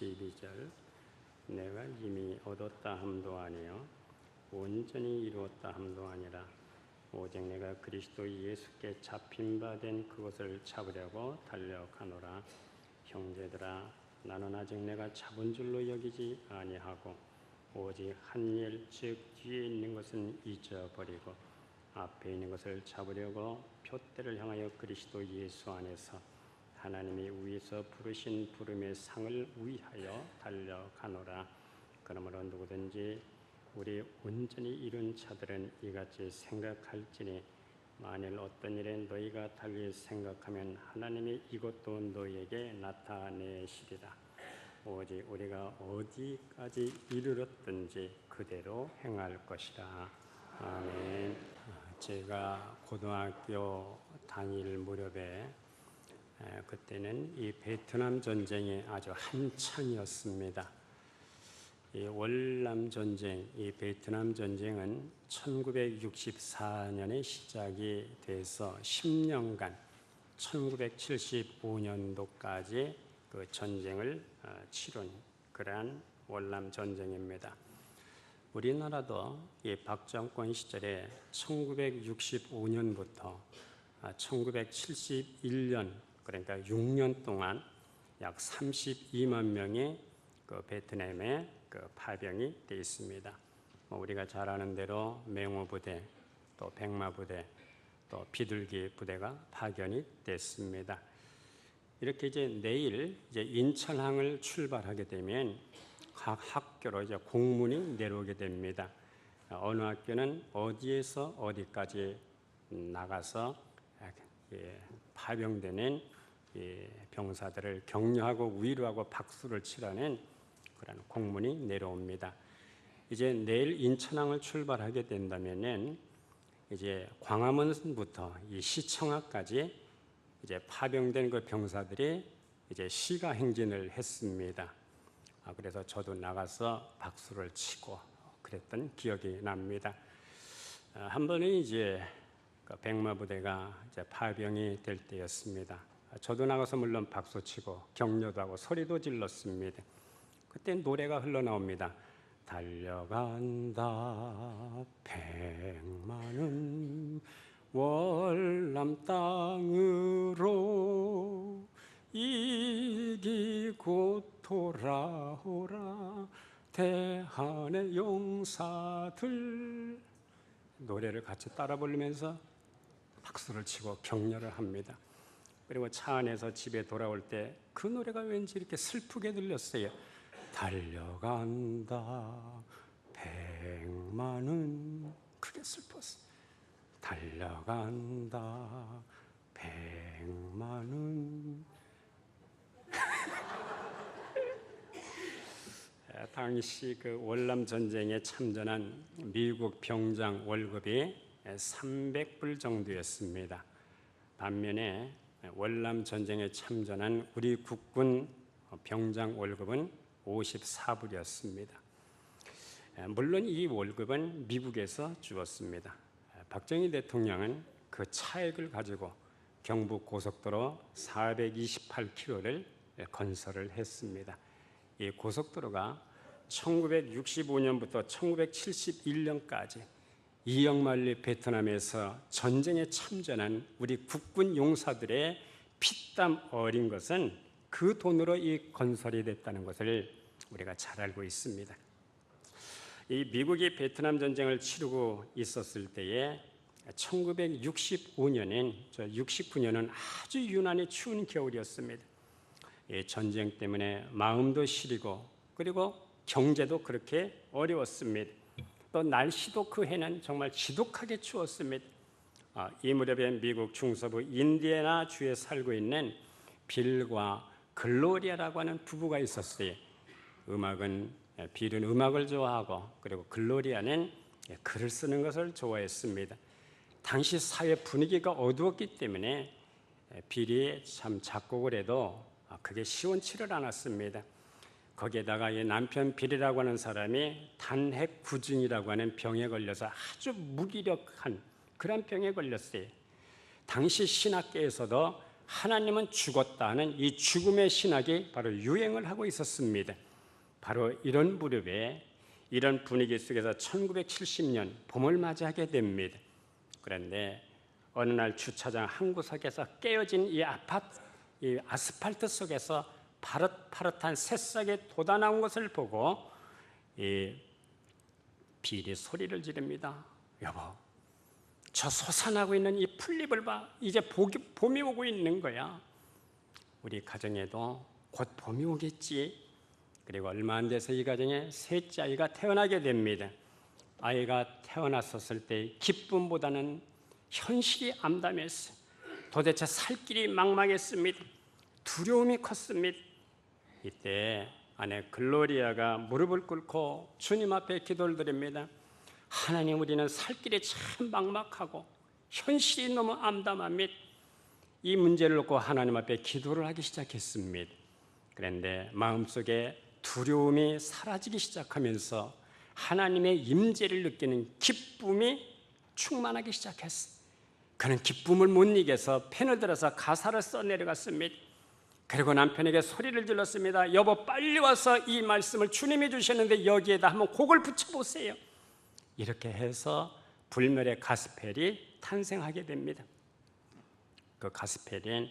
12절 내가 이미 얻었다 함도 아니요 온전히 이루었다 함도 아니라 오직 내가 그리스도 예수께 잡힌 바 된 그것을 잡으려고 달려가노라. 형제들아, 나는 아직 내가 잡은 줄로 여기지 아니하고 오직 한 일, 즉 뒤에 있는 것은 잊어버리고 앞에 있는 것을 잡으려고 표대를 향하여 그리스도 예수 안에서 하나님이 위에서 부르신 부름의 상을 위하여 달려가노라. 그러므로 누구든지 우리 온전히 이룬 자들은 이같이 생각할지니 만일 어떤 일에 너희가 달리 생각하면 하나님이 이것도 너희에게 나타내시리라. 오직 우리가 어디까지 이르렀든지 그대로 행할 것이라. 아멘. 제가 고등학교 다닐 무렵에 그때는 이 베트남 전쟁이 아주 한창이었습니다. 이 월남 전쟁, 이 베트남 전쟁은 1964년에 시작이 돼서 10년간 1975년도까지 그 전쟁을 치룬 그러한 월남 전쟁입니다. 우리나라도 이 박정권 시절에 1965년부터 1971년 그러니까 6년 동안 약 32만 명이 그 베트남에 그 파병이 되어 있습니다. 우리가 잘 아는 대로 맹호부대, 또 백마부대, 또 비둘기 부대가 파견이 됐습니다. 이렇게 이제 내일 이제 인천항을 출발하게 되면 각 학교로 이제 공문이 내려오게 됩니다. 어느 학교는 어디에서 어디까지 나가서 파병되는 병사들을 격려하고 위로하고 박수를 치라는 그런 공문이 내려옵니다. 이제 내일 인천항을 출발하게 된다면은 이제 광화문부터 이 시청까지 이제 파병된 그 병사들이 이제 시가 행진을 했습니다. 그래서 저도 나가서 박수를 치고 그랬던 기억이 납니다. 한 번은 이제 그 백마부대가 이제 파병이 될 때였습니다. 저도 나가서 물론 박수 치고 격려도 하고 소리도 질렀습니다. 그때 노래가 흘러나옵니다. 달려간다 백마는 월남 땅으로 이기고 돌아오라 대한의 용사들. 노래를 같이 따라 부르면서 박수를 치고 격려를 합니다. 그리고 차 안에서 집에 돌아올 때 그 노래가 왠지 이렇게 슬프게 들렸어요. 달려간다 백마는, 크게 슬펐어요. 달려간다 백마는. 당시 그 월남 전쟁에 참전한 미국 병장 월급이 300불 정도였습니다. 반면에 월남 전쟁에 참전한 우리 국군 병장 월급은 54불이었습니다. 물론 이 월급은 미국에서 주었습니다. 박정희 대통령은 그 차액을 가지고 경북 고속도로 428km를 건설을 했습니다. 이 고속도로가 1965년부터 1971년까지 이영만리 베트남에서 전쟁에 참전한 우리 국군 용사들의 피땀 어린 것은 그 돈으로 이 건설이 됐다는 것을 우리가 잘 알고 있습니다. 이 미국이 베트남 전쟁을 치르고 있었을 때에 1965년엔 69년은 아주 유난히 추운 겨울이었습니다. 이 전쟁 때문에 마음도 시리고 그리고 경제도 그렇게 어려웠습니다. 또 날씨도 그 해는 정말 지독하게 추웠습니다. 이 무렵에 미국 중서부 인디애나 주에 살고 있는 빌과 글로리아라고 하는 부부가 있었어요. 빌은 음악을 좋아하고 그리고 글로리아는 글을 쓰는 것을 좋아했습니다. 당시 사회 분위기가 어두웠기 때문에 빌이 참 작곡을 해도 그게 시원치를 않았습니다. 거기에다가 이 남편 빌이라고 하는 사람이 단핵구증이라고 하는 병에 걸려서 아주 무기력한 그런 병에 걸렸어요. 당시 신학계에서도 하나님은 죽었다는 이 죽음의 신학이 바로 유행을 하고 있었습니다. 바로 이런 무렵에 이런 분위기 속에서 1970년 봄을 맞이하게 됩니다. 그런데 어느 날 주차장 한 구석에서 깨어진 이 아스팔트 속에서 파릇파릇한 새싹이 돋아나온 것을 보고 이 비리 소리를 지릅니다. 여보, 저 솟아나고 있는 이 풀잎을 봐. 이제 봄이 오고 있는 거야. 우리 가정에도 곧 봄이 오겠지. 그리고 얼마 안 돼서 이 가정에 셋째 아이가 태어나게 됩니다. 아이가 태어났었을 때 기쁨보다는 현실이 암담했어요. 도대체 살 길이 막막했습니다. 두려움이 컸습니다. 이때 아내 글로리아가 무릎을 꿇고 주님 앞에 기도를 드립니다. 하나님, 우리는 살 길이 참 막막하고 현실이 너무 암담합니다. 이 문제를 놓고 하나님 앞에 기도를 하기 시작했습니다. 그런데 마음속에 두려움이 사라지기 시작하면서 하나님의 임재를 느끼는 기쁨이 충만하기 시작했어요. 그는 기쁨을 못 이겨서 펜을 들어서 가사를 써 내려갔습니다. 그리고 남편에게 소리를 질렀습니다. 여보, 빨리 와서 이 말씀을 주님이 주셨는데 여기에다 한번 곡을 붙여보세요. 이렇게 해서 불멸의 가스펠이 탄생하게 됩니다. 그 가스펠은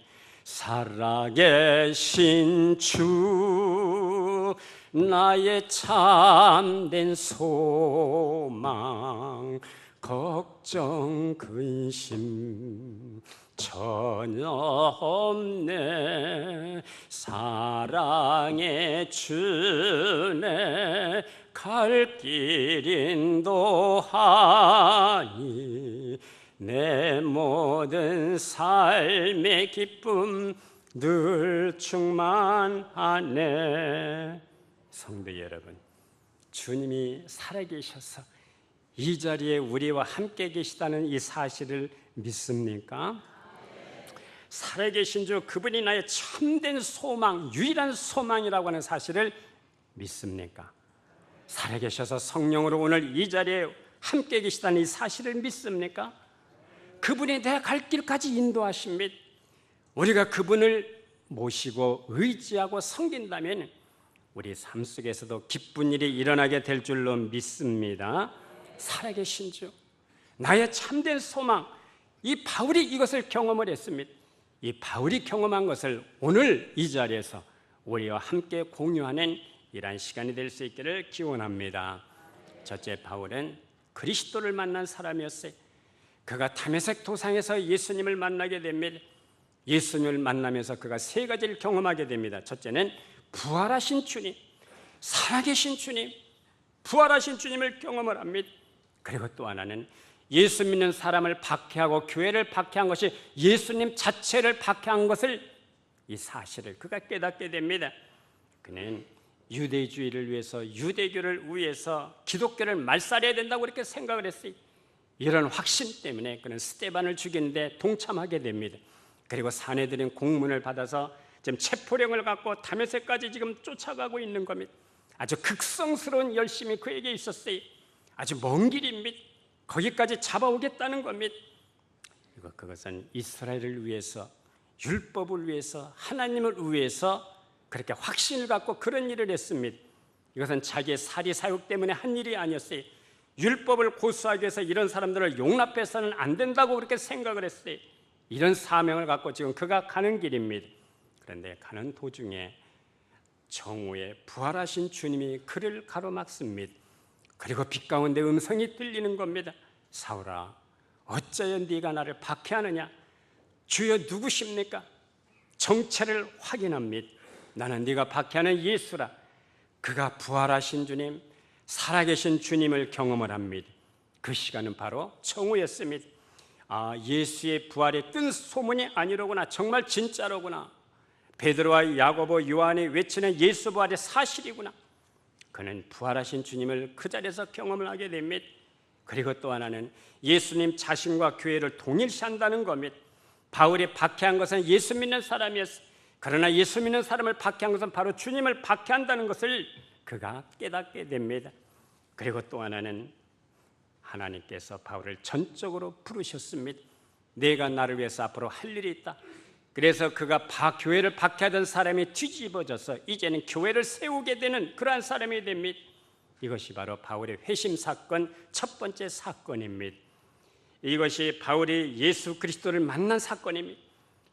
살아계신 주 나의 참된 소망 걱정 근심 전혀 없네 사랑의 주네 갈 길 인도하니 내 모든 삶의 기쁨 늘 충만하네. 성도 여러분, 주님이 살아계셔서 이 자리에 우리와 함께 계시다는 이 사실을 믿습니까? 살아계신 주 그분이 나의 참된 소망, 유일한 소망이라고 하는 사실을 믿습니까? 살아계셔서 성령으로 오늘 이 자리에 함께 계시다는 이 사실을 믿습니까? 그분이 내 갈 길까지 인도하십니다. 우리가 그분을 모시고 의지하고 섬긴다면 우리 삶 속에서도 기쁜 일이 일어나게 될 줄로 믿습니다. 살아계신 주, 나의 참된 소망, 이 바울이 이것을 경험을 했습니다. 이 바울이 경험한 것을 오늘 이 자리에서 우리와 함께 공유하는 이러한 시간이 될 수 있기를 기원합니다. 첫째, 바울은 그리스도를 만난 사람이었어요. 그가 다메섹 도상에서 예수님을 만나게 됩니다. 예수님을 만나면서 그가 세 가지를 경험하게 됩니다. 첫째는 부활하신 주님, 살아계신 주님, 부활하신 주님을 경험을 합니다. 그리고 또 하나는 예수 믿는 사람을 박해하고 교회를 박해한 것이 예수님 자체를 박해한 것을, 이 사실을 그가 깨닫게 됩니다. 그는 유대주의를 위해서, 유대교를 위해서 기독교를 말살해야 된다고 그렇게 생각을 했어요. 이런 확신 때문에 그는 스데반을 죽이는데 동참하게 됩니다. 그리고 사내들인 공문을 받아서 지금 체포령을 갖고 다메섹까지 지금 쫓아가고 있는 겁니다. 아주 극성스러운 열심이 그에게 있었어요. 아주 먼 길입니다. 거기까지 잡아오겠다는 겁니다. 그리고 그것은 이스라엘을 위해서, 율법을 위해서, 하나님을 위해서 그렇게 확신을 갖고 그런 일을 했습니다. 이것은 자기의 사리 사욕 때문에 한 일이 아니었어요. 율법을 고수하기 위해서 이런 사람들을 용납해서는 안 된다고 그렇게 생각을 했어요. 이런 사명을 갖고 지금 그가 가는 길입니다. 그런데 가는 도중에 정오에 부활하신 주님이 그를 가로막습니다. 그리고 빛 가운데 음성이 들리는 겁니다. 사울아, 어찌하여 네가 나를 박해하느냐? 주여 누구십니까? 정체를 확인합니다. 나는 네가 박해하는 예수라. 그가 부활하신 주님, 살아계신 주님을 경험을 합니다. 그 시간은 바로 정오였습니다. 아, 예수의 부활이 뜬 소문이 아니로구나. 정말 진짜로구나. 베드로와 야고보, 요한이 외치는 예수 부활이 사실이구나. 그는 부활하신 주님을 그 자리에서 경험을 하게 됩니다. 그리고 또 하나는 예수님 자신과 교회를 동일시한다는 겁니다. 바울이 박해한 것은 예수 믿는 사람이었어요. 그러나 예수 믿는 사람을 박해한 것은 바로 주님을 박해한다는 것을 그가 깨닫게 됩니다. 그리고 또 하나는 하나님께서 바울을 전적으로 부르셨습니다. 내가 나를 위해서 앞으로 할 일이 있다. 그래서 그가 교회를 박해하던 사람이 뒤집어져서 이제는 교회를 세우게 되는 그러한 사람이 됩니다. 이것이 바로 바울의 회심 사건 첫 번째 사건입니다. 이것이 바울이 예수 그리스도를 만난 사건입니다.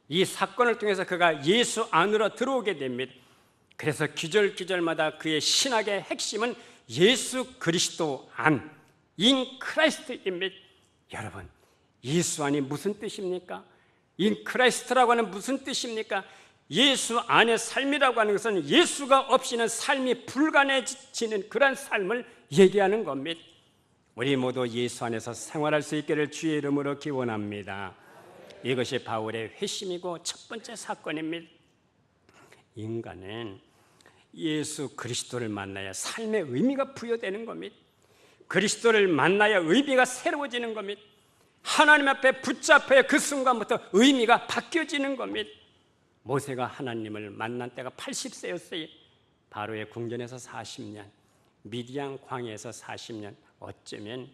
이 사건을 통해서 그가 예수 안으로 들어오게 됩니다. 그래서 기절기절마다 그의 신학의 핵심은 예수 그리스도 안, 인 크라이스트입니다. 여러분, 예수 안이 무슨 뜻입니까? 인 크라이스트라고 하는 무슨 뜻입니까? 예수 안의 삶이라고 하는 것은 예수가 없이는 삶이 불가능해지는 그런 삶을 얘기하는 겁니다. 우리 모두 예수 안에서 생활할 수 있기를 주의 이름으로 기원합니다. 이것이 바울의 회심이고 첫 번째 사건입니다. 인간은 예수 그리스도를 만나야 삶의 의미가 부여되는 겁니다. 그리스도를 만나야 의미가 새로워지는 겁니다. 하나님 앞에 붙잡혀야 그 순간부터 의미가 바뀌어지는 겁니다. 모세가 하나님을 만난 때가 80세였어요. 바로의 궁전에서 40년, 미디안 광야에서 40년. 어쩌면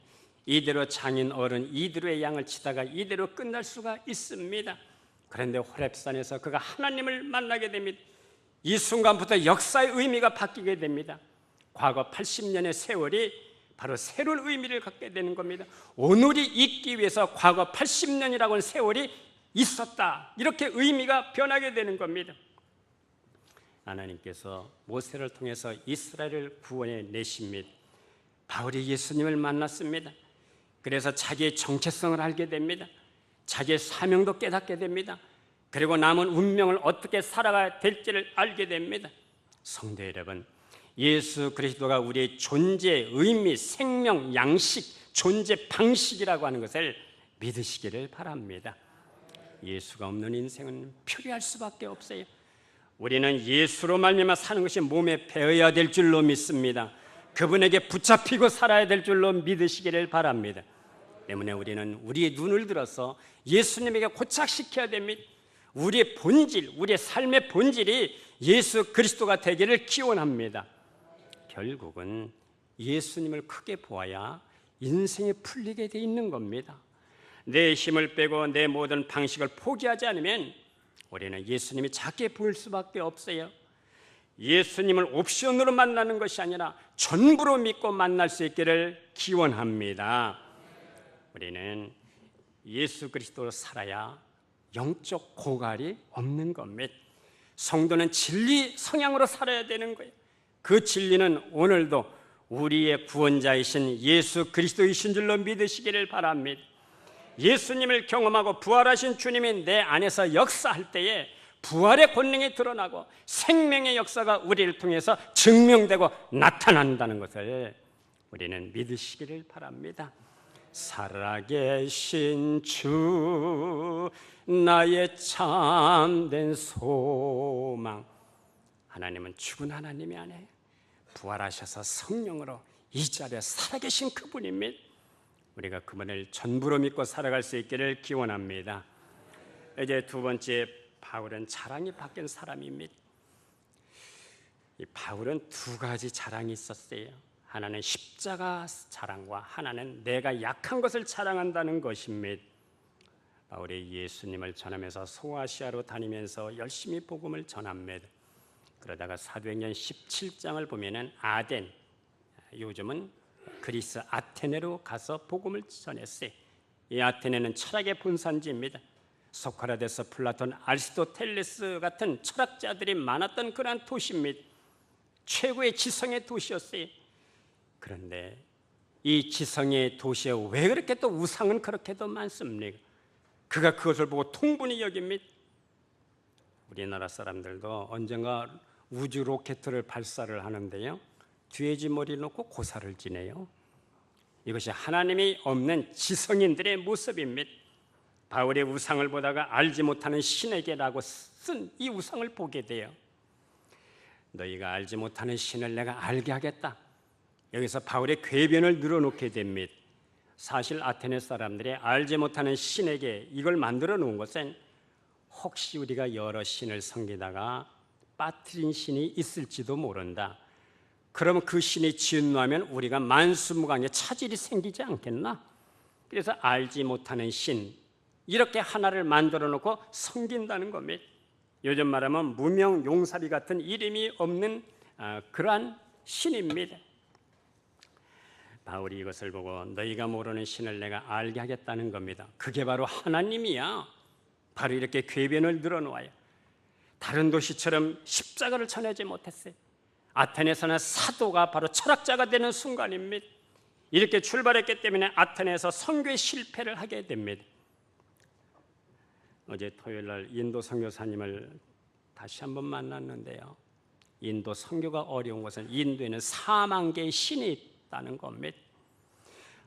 이대로 장인 어른 이대로의 양을 치다가 이대로 끝날 수가 있습니다. 그런데 호렙산에서 그가 하나님을 만나게 됩니다. 이 순간부터 역사의 의미가 바뀌게 됩니다. 과거 80년의 세월이 바로 새로운 의미를 갖게 되는 겁니다. 오늘이 있기 위해서 과거 80년이라고 하는 세월이 있었다, 이렇게 의미가 변하게 되는 겁니다. 하나님께서 모세를 통해서 이스라엘을 구원해 내십니다. 바울이 예수님을 만났습니다. 그래서 자기의 정체성을 알게 됩니다. 자기의 사명도 깨닫게 됩니다. 그리고 남은 운명을 어떻게 살아가야 될지를 알게 됩니다. 성도 여러분, 예수 그리스도가 우리의 존재의 의미, 생명, 양식, 존재 방식이라고 하는 것을 믿으시기를 바랍니다. 예수가 없는 인생은 표류할 수밖에 없어요. 우리는 예수로 말미암아 사는 것이 몸에 배어야 될 줄로 믿습니다. 그분에게 붙잡히고 살아야 될 줄로 믿으시기를 바랍니다. 때문에 우리는 우리의 눈을 들어서 예수님에게 고착시켜야 됩니다. 우리의 본질, 우리의 삶의 본질이 예수 그리스도가 되기를 기원합니다. 결국은 예수님을 크게 보아야 인생이 풀리게 돼 있는 겁니다. 내 힘을 빼고 내 모든 방식을 포기하지 않으면 우리는 예수님이 작게 보일 수밖에 없어요. 예수님을 옵션으로 만나는 것이 아니라 전부로 믿고 만날 수 있기를 기원합니다. 우리는 예수 그리스도로 살아야 영적 고갈이 없는 겁니다. 성도는 진리 성향으로 살아야 되는 거예요. 그 진리는 오늘도 우리의 구원자이신 예수 그리스도이신 줄로 믿으시기를 바랍니다. 예수님을 경험하고 부활하신 주님이 내 안에서 역사할 때에 부활의 권능이 드러나고 생명의 역사가 우리를 통해서 증명되고 나타난다는 것을 우리는 믿으시기를 바랍니다. 살아계신 주 나의 참된 소망. 하나님은 죽은 하나님이 아니에요. 부활하셔서 성령으로 이 자리에 살아계신 그분입니다. 우리가 그분을 전부로 믿고 살아갈 수 있기를 기원합니다. 이제 두 번째, 바울은 자랑이 바뀐 사람입니다. 이 바울은 두 가지 자랑이 있었어요. 하나는 십자가 자랑과 하나는 내가 약한 것을 자랑한다는 것입니다. 바울이 예수님을 전하면서 소아시아로 다니면서 열심히 복음을 전합니다. 그러다가 사도행전 17장을 보면은 아덴, 요즘은 그리스 아테네로 가서 복음을 전했어요. 이 아테네는 철학의 본산지입니다. 소크라테스, 플라톤, 아리스토텔레스 같은 철학자들이 많았던 그러한 도시입니다. 최고의 지성의 도시였어요. 그런데 이 지성의 도시에 왜 그렇게 또 우상은 그렇게도 많습니까? 그가 그것을 보고 통분히 여깁니다. 우리나라 사람들도 언젠가 우주 로켓을 발사를 하는데요, 돼지 머리를 놓고 고사를 지내요. 이것이 하나님이 없는 지성인들의 모습입니다. 바울의 우상을 보다가 알지 못하는 신에게라고 쓴 이 우상을 보게 돼요. 너희가 알지 못하는 신을 내가 알게 하겠다. 여기서 바울의 궤변을 늘어놓게 됩니다. 사실 아테네 사람들이 알지 못하는 신에게 이걸 만들어 놓은 것은 혹시 우리가 여러 신을 섬기다가 빠뜨린 신이 있을지도 모른다. 그러면 그 신이 진노하면 우리가 만수무강에 차질이 생기지 않겠나? 그래서 알지 못하는 신, 이렇게 하나를 만들어 놓고 섬긴다는 겁니다. 요즘 말하면 무명용사비 같은 이름이 없는 그러한 신입니다. 바울이 이것을 보고 너희가 모르는 신을 내가 알게 하겠다는 겁니다. 그게 바로 하나님이야. 바로 이렇게 궤변을 늘어놓아요. 다른 도시처럼 십자가를 전하지 못했어요. 아테네에서는 사도가 바로 철학자가 되는 순간입니다. 이렇게 출발했기 때문에 아테네에서 선교의 실패를 하게 됩니다. 어제 토요일날 인도 선교사님을 다시 한번 만났는데요, 인도 선교가 어려운 것은 인도에는 4만 개의 신이 있다는 겁니다.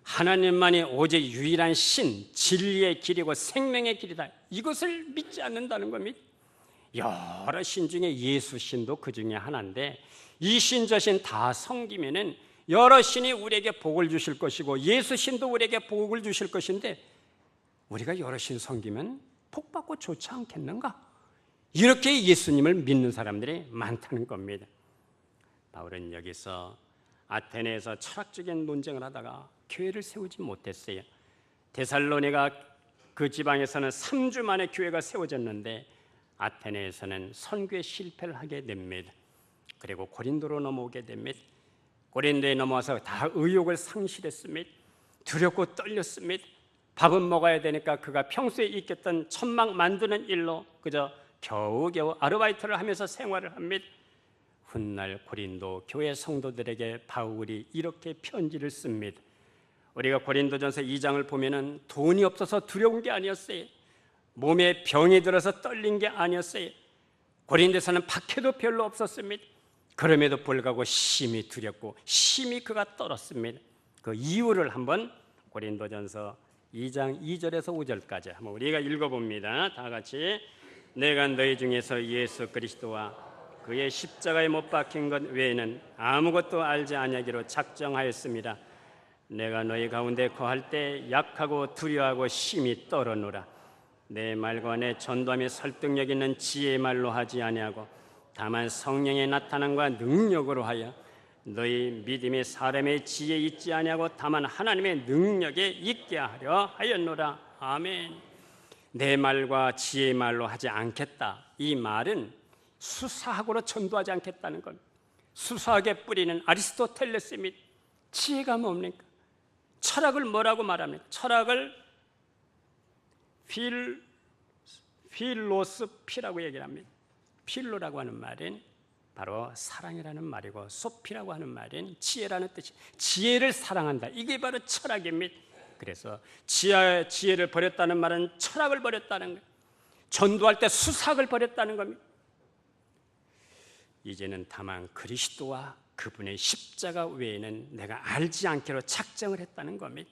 하나님만이 오직 유일한 신, 진리의 길이고 생명의 길이다, 이것을 믿지 않는다는 겁니다. 여러 신 중에 예수 신도 그 중에 하나인데, 이 신 저 신 다 섬기면은 여러 신이 우리에게 복을 주실 것이고 예수 신도 우리에게 복을 주실 것인데, 우리가 여러 신 섬기면 복 받고 좋지 않겠는가? 이렇게 예수님을 믿는 사람들이 많다는 겁니다. 바울은 여기서 아테네에서 철학적인 논쟁을 하다가 교회를 세우지 못했어요. 데살로니가 그 지방에서는 3주 만에 교회가 세워졌는데 아테네에서는 선교에 실패를 하게 됩니다. 그리고 고린도로 넘어오게 됩니다. 고린도에 넘어와서 다 의욕을 상실했습니다. 두렵고 떨렸습니다. 밥은 먹어야 되니까 그가 평소에 익혔던 천막 만드는 일로 그저 겨우겨우 아르바이트를 하면서 생활을 합니다. 훗날 고린도 교회 성도들에게 바울이 이렇게 편지를 씁니다. 우리가 고린도전서 2장을 보면은 돈이 없어서 두려운 게 아니었어요. 몸에 병이 들어서 떨린 게 아니었어요. 고린도에서는 박해도 별로 없었습니다. 그럼에도 불구하고 심히 두렵고 심히 그가 떨었습니다. 그 이유를 한번 고린도전서 2장 2절에서 5절까지 한번 우리가 읽어봅니다. 다 같이. 내가 너희 중에서 예수 그리스도와 그의 십자가에 못 박힌 것 외에는 아무것도 알지 아니하기로 작정하였습니다. 내가 너희 가운데 거할 때 약하고 두려워하고 심히 떨었노라. 내 말과 내 전도함에 설득력 있는 지혜의 말로 하지 아니하고 다만 성령의 나타남과 능력으로 하여 너희 믿음이 사람의 지혜에 있지 아니하고 다만 하나님의 능력에 있게 하려 하였노라. 아멘. 내 말과 지혜의 말로 하지 않겠다, 이 말은 수사학으로 전도하지 않겠다는 겁니다. 수사학의 뿌리는 아리스토텔레스입니다. 지혜가 뭡니까? 철학을 뭐라고 말합니까? 철학을 필로스피라고 얘기를 합니다. 필로라고 하는 말은 바로 사랑이라는 말이고 소피라고 하는 말은 지혜라는 뜻이, 지혜를 사랑한다, 이게 바로 철학입니다. 그래서 지혜를 버렸다는 말은 철학을 버렸다는 거예요. 전도할 때 수사학을 버렸다는 겁니다. 이제는 다만 그리스도와 그분의 십자가 외에는 내가 알지 않기로 작정을 했다는 겁니다.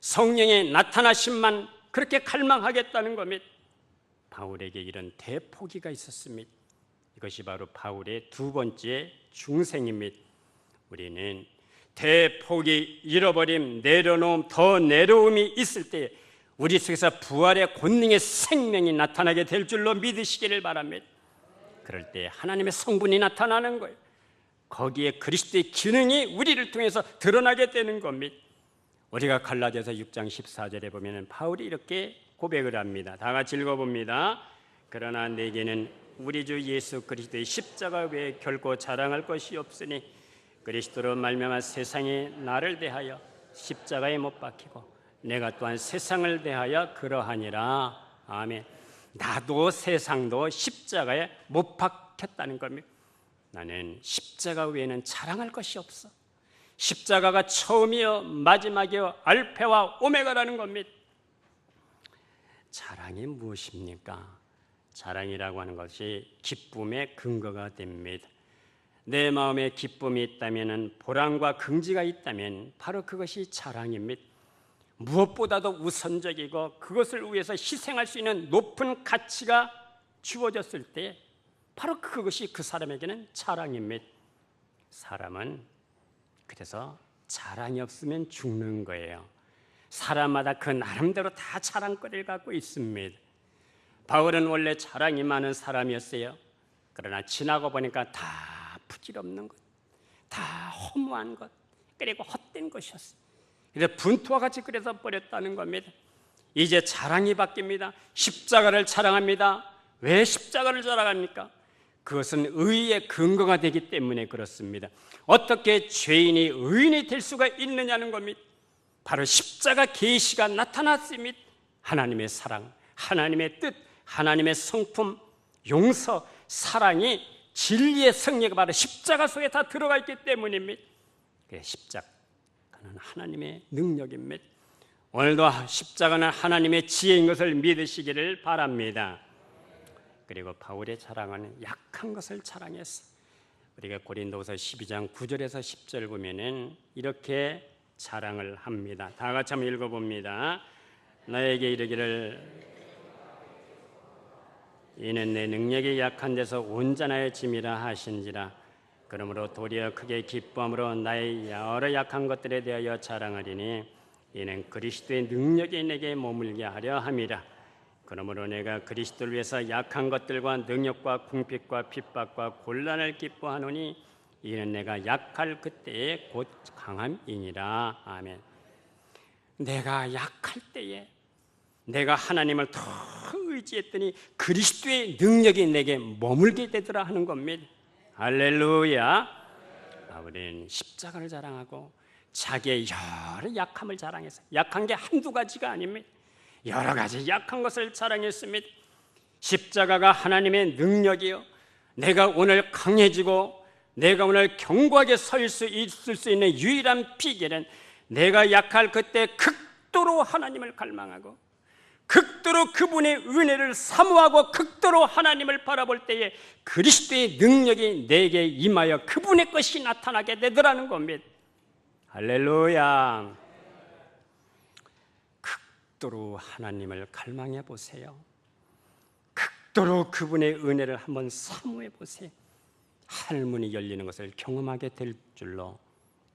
성령의 나타나심만 그렇게 갈망하겠다는 겁니다. 바울에게 이런 대포기가 있었습니다. 이것이 바로 바울의 두 번째 중생입니다. 우리는 대포기, 잃어버림, 내려놓음, 더 내려옴이 있을 때 우리 속에서 부활의 권능의 생명이 나타나게 될 줄로 믿으시기를 바랍니다. 그럴 때 하나님의 성분이 나타나는 거예요. 거기에 그리스도의 기능이 우리를 통해서 드러나게 되는 겁니다. 우리가 갈라디아서 6장 14절에 보면 바울이 이렇게 고백을 합니다. 다 같이 읽어봅니다. 그러나 내게는 우리 주 예수 그리스도의 십자가 외에 결코 자랑할 것이 없으니 그리스도로 말미암아 세상이 나를 대하여 십자가에 못 박히고 내가 또한 세상을 대하여 그러하니라. 아멘. 나도 세상도 십자가에 못 박혔다는 겁니다. 나는 십자가 외에는 자랑할 것이 없어. 십자가가 처음이요 마지막이요 알파와 오메가라는 겁니다. 자랑이 무엇입니까? 자랑이라고 하는 것이 기쁨의 근거가 됩니다. 내 마음에 기쁨이 있다면, 보람과 긍지가 있다면 바로 그것이 자랑입니다. 무엇보다도 우선적이고 그것을 위해서 희생할 수 있는 높은 가치가 주어졌을 때 바로 그것이 그 사람에게는 자랑입니다. 사람은 그래서 자랑이 없으면 죽는 거예요. 사람마다 그 나름대로 다 자랑거리를 갖고 있습니다. 바울은 원래 자랑이 많은 사람이었어요. 그러나 지나고 보니까 다 부질없는 것, 다 허무한 것, 그리고 헛된 것이었어요. 그래서 분투와 같이 그래서 버렸다는 겁니다. 이제 자랑이 바뀝니다. 십자가를 자랑합니다. 왜 십자가를 자랑합니까? 그것은 의의 근거가 되기 때문에 그렇습니다. 어떻게 죄인이 의인이 될 수가 있느냐는 겁니다. 바로 십자가 계시가 나타났습니다. 하나님의 사랑, 하나님의 뜻, 하나님의 성품, 용서, 사랑이 진리의 성리가 바로 십자가 속에 다 들어가 있기 때문입니다. 십자가는 하나님의 능력입니다. 오늘도 십자가는 하나님의 지혜인 것을 믿으시기를 바랍니다. 그리고 바울의 자랑은 약한 것을 자랑했어. 우리가 고린도서 12장 9절에서 10절 보면은 이렇게 자랑을 합니다. 다 같이 한번 읽어봅니다. 나에게 이르기를 이는 내 능력이 약한 데서 온전하여 짐이라 하신지라. 그러므로 도리어 크게 기뻐함으로 나의 여러 약한 것들에 대하여 자랑하리니 이는 그리스도의 능력이 내게 머물게 하려 함이라. 그러므로 내가 그리스도를 위해서 약한 것들과 능력과 궁핍과 핍박과 곤란을 기뻐하노니 이는 내가 약할 그때에 곧 강함이니라. 아멘. 내가 약할 때에 내가 하나님을 더 의지했더니 그리스도의 능력이 내게 머물게 되더라 하는 겁니다. 할렐루야. 바울은 십자가를 자랑하고 자기의 여러 약함을 자랑했어요. 약한 게 한두 가지가 아닙니다. 여러 가지 약한 것을 자랑했습니다. 십자가가 하나님의 능력이요, 내가 오늘 강해지고 내가 오늘 견고하게 설 수 있을 수 있는 유일한 비결은 내가 약할 그때 극도로 하나님을 갈망하고 극도로 그분의 은혜를 사모하고 극도로 하나님을 바라볼 때에 그리스도의 능력이 내게 임하여 그분의 것이 나타나게 되더라는 겁니다. 할렐루야. 극도로 하나님을 갈망해 보세요. 극도로 그분의 은혜를 한번 사모해 보세요. 하늘문이 열리는 것을 경험하게 될 줄로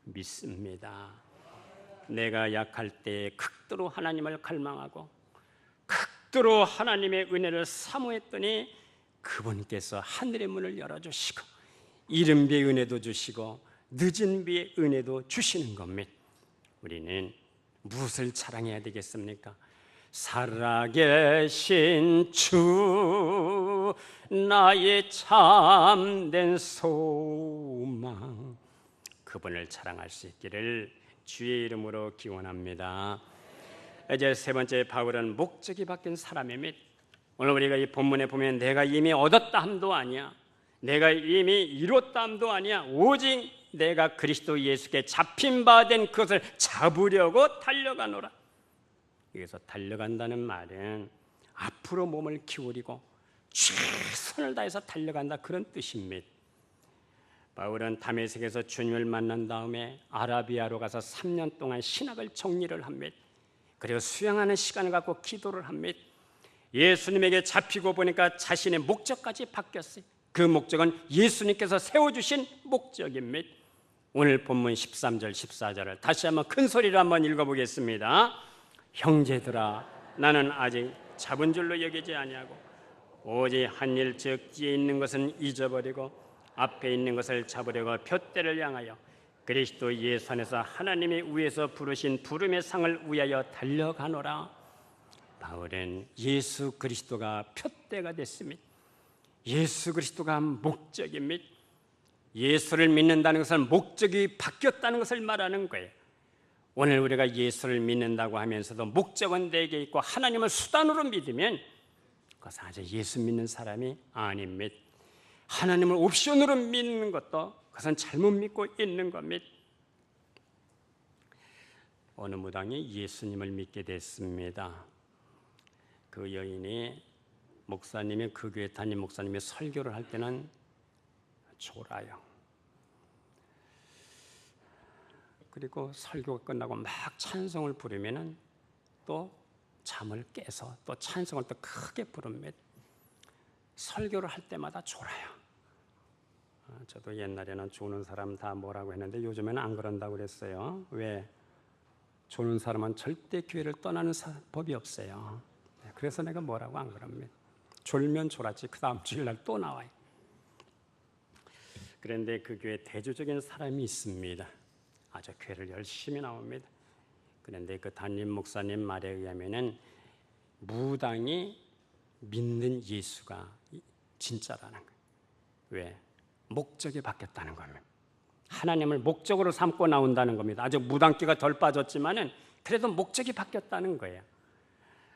믿습니다. 내가 약할 때 극도로 하나님을 갈망하고 극도로 하나님의 은혜를 사모했더니 그분께서 하늘의 문을 열어주시고 이른 비의 은혜도 주시고 늦은 비의 은혜도 주시는 겁니다. 우리는 무엇을 자랑해야 되겠습니까? 살아계신 주 나의 참된 소망, 그분을 자랑할 수 있기를 주의 이름으로 기원합니다. 이제 세 번째, 바울은 목적이 바뀐 사람입니다. 오늘 우리가 이 본문에 보면 내가 이미 얻었다 함도 아니야, 내가 이미 이뤘다 함도 아니야, 오직 내가 그리스도 예수께 잡힌 바 된 그것을 잡으려고 달려가노라. 여기서 달려간다는 말은 앞으로 몸을 기울이고 최선을 다해서 달려간다, 그런 뜻입니다. 바울은 다메섹에서 주님을 만난 다음에 아라비아로 가서 3년 동안 신학을 정리를 합니다. 그리고 수양하는 시간을 갖고 기도를 합니다. 예수님에게 잡히고 보니까 자신의 목적까지 바뀌었어요. 그 목적은 예수님께서 세워주신 목적입니다. 오늘 본문 13절 14절을 다시 한번 큰 소리로 한번 읽어보겠습니다. 형제들아, 나는 아직 잡은 줄로 여기지 아니하고 오직 한 일, 즉 뒤에 있는 것은 잊어버리고 앞에 있는 것을 잡으려고 푯대를 향하여 그리스도 예수 안에서 하나님이 위에서 부르신 부름의 상을 위하여 달려가노라. 바울은 예수 그리스도가 푯대가 됐습니다. 예수 그리스도가 목적입니다. 예수를 믿는다는 것은 목적이 바뀌었다는 것을 말하는 거예요. 오늘 우리가 예수를 믿는다고 하면서도 목적은 내게 있고 하나님을 수단으로 믿으면 그것은 아직 예수 믿는 사람이 아닙니다. 하나님을 옵션으로 믿는 것도 그것은 잘못 믿고 있는 겁니다. 어느 무당이 예수님을 믿게 됐습니다. 그 여인이 목사님이, 그 교회 담임 목사님이 설교를 할 때는 졸아요. 그리고 설교가 끝나고 막 찬송을 부르면은 또 잠을 깨서 또 찬송을 또 크게 부릅니다. 설교를 할 때마다 졸아요. 저도 옛날에는 조는 사람 다 뭐라고 했는데 요즘에는 안 그런다고 그랬어요. 왜? 조는 사람은 절대 교회를 떠나는 법이 없어요. 그래서 내가 뭐라고 안 그럽니다. 졸면 졸았지 그 다음 주일날 또 나와요. 그런데 그 교회 대조적인 사람이 있습니다. 아주 교회를 열심히 나옵니다. 그런데 그 담임 목사님 말에 의하면은 무당이 믿는 예수가 진짜라는 거예요. 왜? 목적이 바뀌었다는 겁니다. 하나님을 목적으로 삼고 나온다는 겁니다. 아직 무당기가 덜 빠졌지만은 그래도 목적이 바뀌었다는 거예요.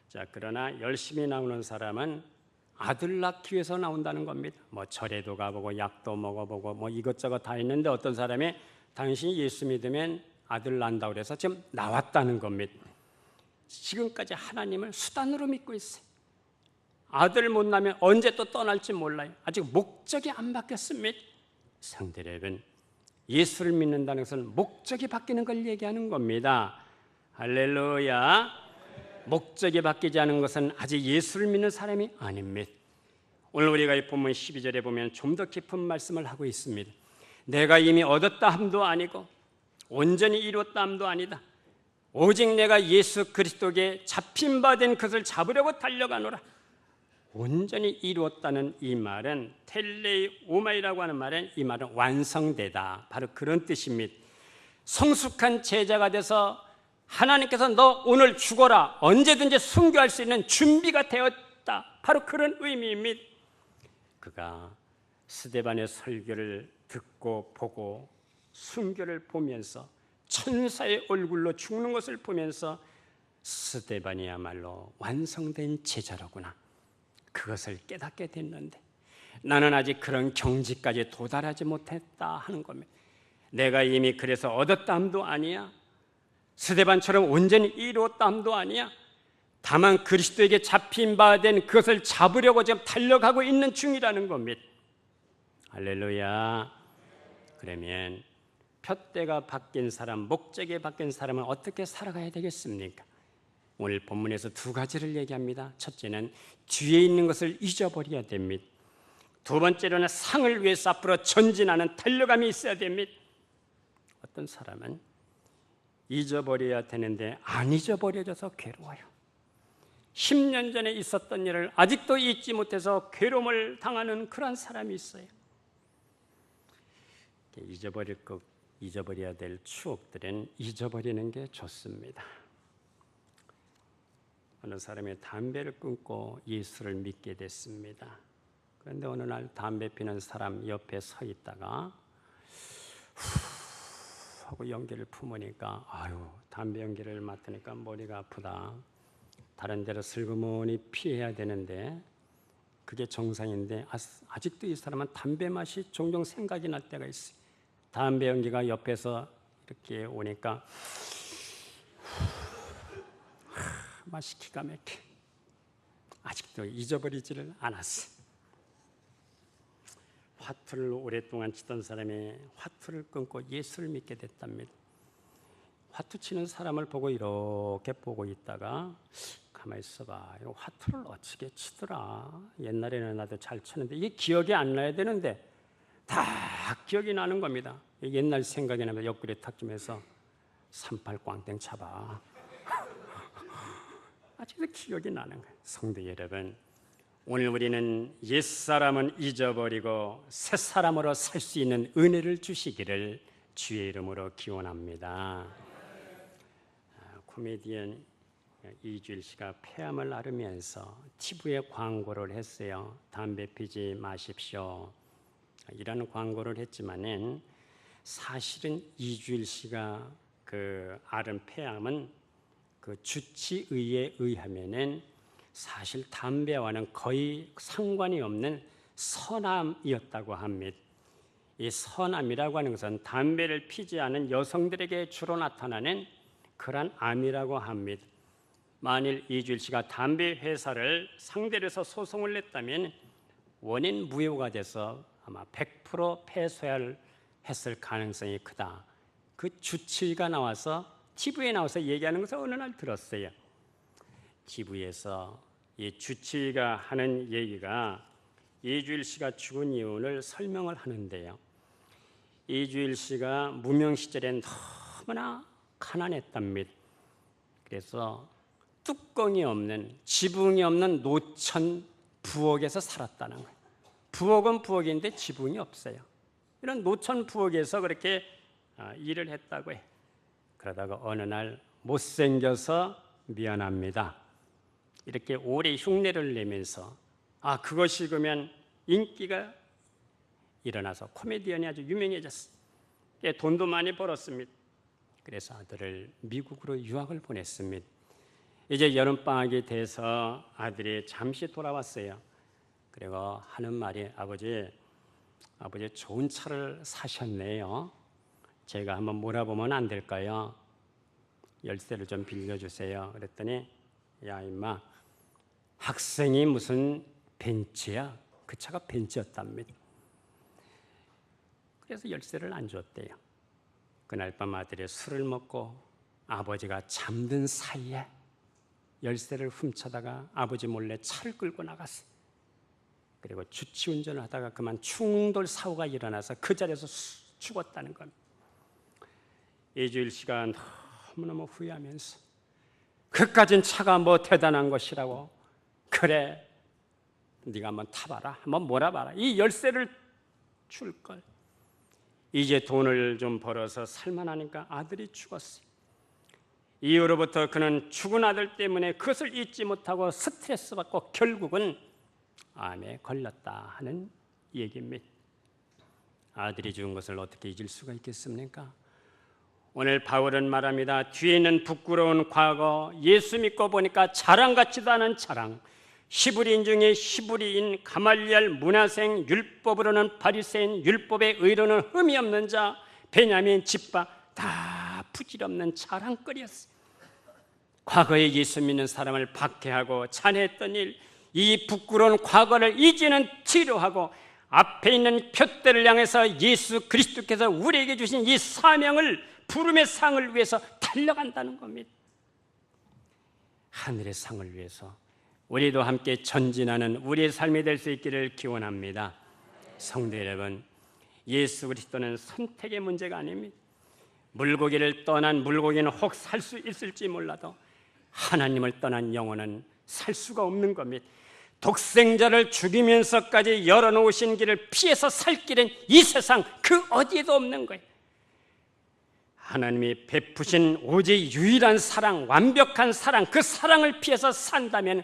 자, 그러나 열심히 나오는 사람은 아들 낳기 위해서 나온다는 겁니다. 뭐 절에도 가보고 약도 먹어보고 뭐 이것저것 다 했는데 어떤 사람이 당신이 예수 믿으면 아들 낳는다고 그래서 지금 나왔다는 겁니다. 지금까지 하나님을 수단으로 믿고 있어요. 아들 못 낳으면 언제 또 떠날지 몰라요. 아직 목적이 안 바뀌었습니다. 성도 여러분, 예수를 믿는다는 것은 목적이 바뀌는 걸 얘기하는 겁니다. 할렐루야. 목적이 바뀌지 않은 것은 아직 예수를 믿는 사람이 아닙니다. 오늘 우리가 이 본문 12절에 보면 좀 더 깊은 말씀을 하고 있습니다. 내가 이미 얻었다 함도 아니고 온전히 이루었다 함도 아니다. 오직 내가 예수 그리스도께 잡힌 바 된 것을 잡으려고 달려가노라. 온전히 이루었다는 이 말은 텔레이 오마이라고 하는 말은 이 말은 완성되다, 바로 그런 뜻입니다. 성숙한 제자가 돼서 하나님께서 너 오늘 죽어라, 언제든지 순교할 수 있는 준비가 되었다, 바로 그런 의미입니다. 그가 스데반의 설교를 듣고 보고 순교를 보면서 천사의 얼굴로 죽는 것을 보면서 스데반이야말로 완성된 제자로구나, 그것을 깨닫게 됐는데 나는 아직 그런 경지까지 도달하지 못했다 하는 겁니다. 내가 이미 그래서 얻었다 함도 아니야, 스데반처럼 온전히 이루었다 함도 아니야. 다만 그리스도에게 잡힌 바 된 그것을 잡으려고 지금 달려가고 있는 중이라는 겁니다. 할렐루야. 그러면 푯대가 바뀐 사람, 목적이 바뀐 사람은 어떻게 살아가야 되겠습니까? 오늘 본문에서 두 가지를 얘기합니다. 첫째는 뒤에 있는 것을 잊어버려야 됩니다. 두 번째로는 상을 위해서 앞으로 전진하는 달려감이 있어야 됩니다. 어떤 사람은 잊어버려야 되는데 안 잊어버려져서 괴로워요. 10년 전에 있었던 일을 아직도 잊지 못해서 괴로움을 당하는 그런 사람이 있어요. 잊어버려야 될 추억들은 잊어버리는 게 좋습니다. 어느 사람이 담배를 끊고 예수를 믿게 됐습니다. 그런데 어느 날 담배 피는 사람 옆에 서 있다가 하고 연기를 품으니까 담배 연기를 맡으니까 머리가 아프다. 다른 데로 슬그머니 피해야 되는데 그게 정상인데 아직도 이 사람은 담배 맛이 종종 생각이 날 때가 있어요. 담배 연기가 옆에서 이렇게 오니까 맛이 기가 막혀. 아직도 잊어버리지를 않았어. 화투를 오랫동안 치던 사람이 화투를 끊고 예수를 믿게 됐답니다. 화투 치는 사람을 보고 이렇게 보고 있다가 가만히 있어봐, 이거 화투를 어떻게 치더라. 옛날에는 나도 잘 쳤는데 이게 기억이 안 나야 되는데 다 기억이 나는 겁니다. 옛날 생각이 나면 옆구리에 탁 주면서 38 꽝땡 차봐. 아직도 기억이 나는 거예요. 성도 여러분, 오늘 우리는 옛사람은 잊어버리고 새사람으로 살 수 있는 은혜를 주시기를 주의 이름으로 기원합니다. 코미디언 이주일 씨가 폐암을 앓으면서 TV에 광고를 했어요. 담배 피지 마십시오, 이라는 광고를 했지만은 사실은 이주일 씨가 그 앓은 폐암은 그 주치의에 의하면은 사실 담배와는 거의 상관이 없는 선암이었다고 합니다. 이 선암이라고 하는 것은 담배를 피지 않은 여성들에게 주로 나타나는 그런 암이라고 합니다. 만일 이주일 씨가 담배 회사를 상대로 해서 소송을 냈다면 원인 무효가 돼서 아마 100% 패소했을 가능성이 크다. 그 주치의가 나와서 TV에 나와서 얘기하는 것을 어느 날 들었어요. TV에서 이 주치의가 하는 얘기가 이주일 씨가 죽은 이유를 설명을 하는데요. 이주일 씨가 무명 시절엔 너무나 가난했답니다. 그래서 뚜껑이 없는, 지붕이 없는 노천 부엌에서 살았다는 거예요. 부엌은 부엌인데 지붕이 없어요. 이런 노천 부엌에서 그렇게 일을 했다고 해요. 그러다가 어느 날 못생겨서 미안합니다, 이렇게 오래 흉내를 내면서 그것이 그러면 인기가 일어나서 코미디언이 아주 유명해졌어요. 돈도 많이 벌었습니다. 그래서 아들을 미국으로 유학을 보냈습니다. 이제 여름방학이 돼서 아들이 잠시 돌아왔어요. 그리고 하는 말이 아버지 좋은 차를 사셨네요. 제가 한번 몰아보면 안 될까요? 열쇠를 좀 빌려주세요. 그랬더니 야 임마, 학생이 무슨 벤츠야? 그 차가 벤츠였답니다. 그래서 열쇠를 안 줬대요. 그날 밤 아들이 술을 먹고 아버지가 잠든 사이에 열쇠를 훔쳐다가 아버지 몰래 차를 끌고 나갔어요. 그리고 주치운전을 하다가 그만 충돌 사고가 일어나서 그 자리에서 죽었다는 겁니다. 2주일간 너무너무 후회하면서 그까진 차가 뭐 대단한 것이라고, 그래 네가 한번 타봐라, 한번 몰아봐라, 이 열쇠를 줄걸. 이제 돈을 좀 벌어서 살만하니까 아들이 죽었어요. 이후로부터 그는 죽은 아들 때문에 그것을 잊지 못하고 스트레스 받고 결국은 암에 걸렸다 하는 얘기입니다. 아들이 죽은 것을 어떻게 잊을 수가 있겠습니까? 오늘 바울은 말합니다. 뒤에는 부끄러운 과거, 예수 믿고 보니까 자랑 같지도 않은 자랑, 히브리인 중에 히브리인, 가말리엘 문화생, 율법으로는 바리새인, 율법의 의로는 흠이 없는 자, 베냐민 집파, 다 부질없는 자랑거리였어요. 과거에 예수 믿는 사람을 박해하고 잔해했던 일, 이 부끄러운 과거를 이제는 치료하고 앞에 있는 표대를 향해서 예수 그리스도께서 우리에게 주신 이 사명을, 부름의 상을 위해서 달려간다는 겁니다. 하늘의 상을 위해서 우리도 함께 전진하는 우리의 삶이 될 수 있기를 기원합니다. 성도 여러분, 예수 그리스도는 선택의 문제가 아닙니다. 물고기를 떠난 물고기는 혹 살 수 있을지 몰라도 하나님을 떠난 영혼은 살 수가 없는 겁니다. 독생자를 죽이면서까지 열어놓으신 길을 피해서 살 길은 이 세상 그 어디에도 없는 거예요. 하나님이 베푸신 오직 유일한 사랑, 완벽한 사랑, 그 사랑을 피해서 산다면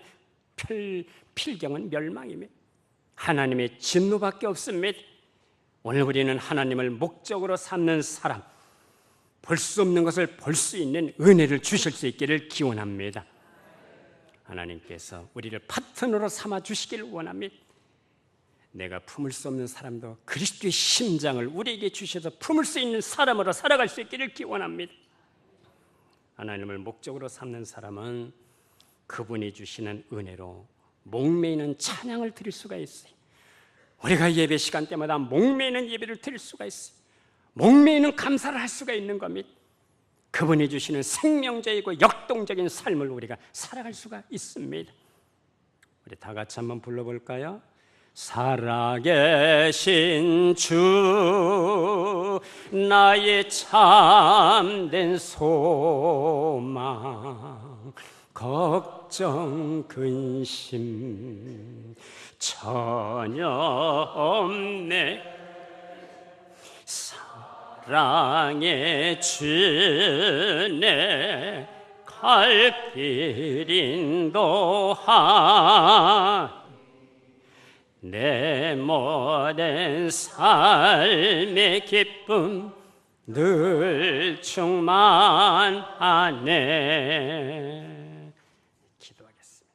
필경은 멸망입니다. 하나님의 진노밖에 없습니다. 오늘 우리는 하나님을 목적으로 삼는 사람, 볼 수 없는 것을 볼 수 있는 은혜를 주실 수 있기를 기원합니다. 하나님께서 우리를 파트너로 삼아 주시기를 원합니다. 내가 품을 수 없는 사람도 그리스도의 심장을 우리에게 주셔서 품을 수 있는 사람으로 살아갈 수 있기를 기원합니다. 하나님을 목적으로 삼는 사람은 그분이 주시는 은혜로 목매이는 찬양을 드릴 수가 있어요. 우리가 예배 시간 때마다 목매이는 예배를 드릴 수가 있어요. 목매이는 감사를 할 수가 있는 겁니다. 그분이 주시는 생명적이고 역동적인 삶을 우리가 살아갈 수가 있습니다. 우리 다 같이 한번 불러볼까요? 살아계신 주, 나의 참된 소망, 걱정 근심 전혀 없네. 사랑의 주내 갈 길 인도하, 내 모든 삶의 기쁨 늘 충만하네. 기도하겠습니다.